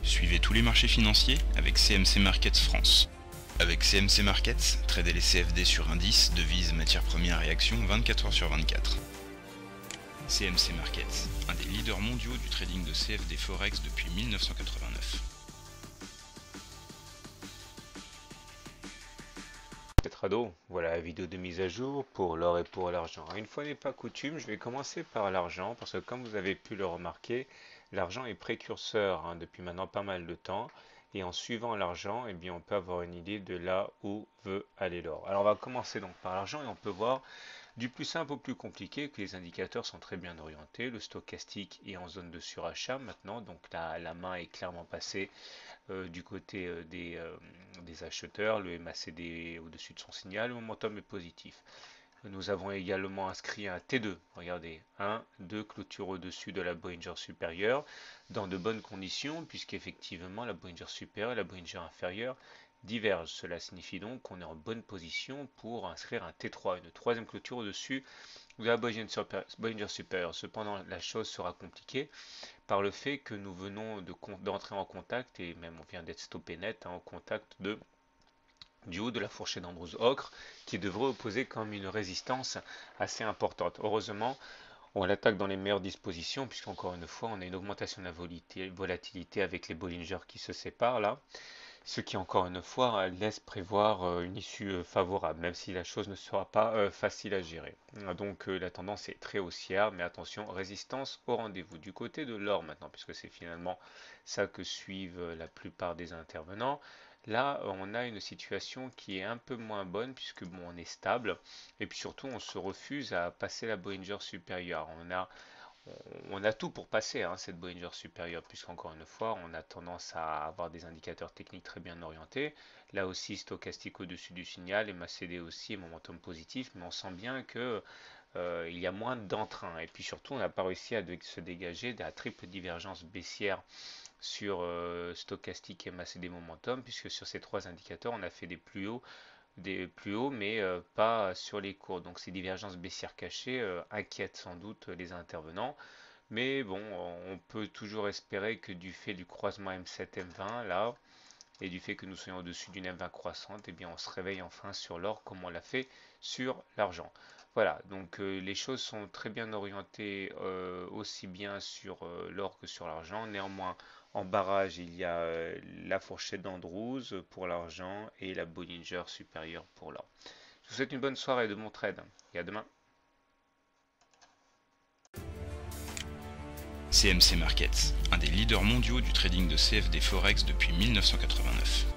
Suivez tous les marchés financiers avec CMC Markets France. Avec CMC Markets, tradez les CFD sur indices, devises, matières premières et actions 24 heures sur 24. CMC Markets, un des leaders mondiaux du trading de CFD Forex depuis 1989. Trado, voilà la vidéo de mise à jour pour l'or et pour l'argent. Une fois n'est pas coutume, je vais commencer par l'argent parce que comme vous avez pu le remarquer, l'argent est précurseur depuis maintenant pas mal de temps et en suivant l'argent, eh bien, on peut avoir une idée de là où veut aller l'or. Alors on va commencer donc par l'argent et on peut voir du plus simple au plus compliqué que les indicateurs sont très bien orientés. Le stochastique est en zone de surachat maintenant, donc la main est clairement passée du côté des acheteurs. Le MACD est au-dessus de son signal, le momentum est positif. Nous avons également inscrit un T2, regardez, 1, 2 clôtures au-dessus de la Bollinger supérieure, dans de bonnes conditions, puisqu'effectivement la Bollinger supérieure et la Bollinger inférieure divergent. Cela signifie donc qu'on est en bonne position pour inscrire un T3, une troisième clôture au-dessus de la Bollinger supérieure. Cependant, la chose sera compliquée par le fait que nous venons d'entrer en contact, et même on vient d'être stoppé net, en contact du haut de la fourchette d'Andrews ocre, qui devrait opposer comme une résistance assez importante. Heureusement, on l'attaque dans les meilleures dispositions, puisqu'encore une fois, on a une augmentation de la volatilité avec les Bollinger qui se séparent là, ce qui encore une fois laisse prévoir une issue favorable, même si la chose ne sera pas facile à gérer. Donc la tendance est très haussière, mais attention, résistance au rendez-vous. Du côté de l'or maintenant, puisque c'est finalement ça que suivent la plupart des intervenants, là on a une situation qui est un peu moins bonne, puisque bon, on est stable, et puis surtout on se refuse à passer la Bollinger supérieure. On a tout pour passer cette Bollinger supérieure, puisqu'encore une fois, on a tendance à avoir des indicateurs techniques très bien orientés. Là aussi, stochastique au-dessus du signal, et MACD aussi, et momentum positif, mais on sent bien que il y a moins d'entrain. Et puis surtout, on n'a pas réussi à se dégager de la triple divergence baissière sur stochastique et MACD momentum, puisque sur ces trois indicateurs, on a fait des plus hauts, mais pas sur les cours. Donc ces divergences baissières cachées inquiètent sans doute les intervenants. Mais bon, on peut toujours espérer que du fait du croisement M7-M20 là, et du fait que nous soyons au-dessus d'une M20 croissante, eh bien on se réveille enfin sur l'or comme on l'a fait sur l'argent. Voilà, donc les choses sont très bien orientées aussi bien sur l'or que sur l'argent. Néanmoins, en barrage, il y a la fourchette d'Andrews pour l'argent et la Bollinger supérieure pour l'or. Je vous souhaite une bonne soirée de bon trade et à demain. CMC Markets, un des leaders mondiaux du trading de CFD Forex depuis 1989.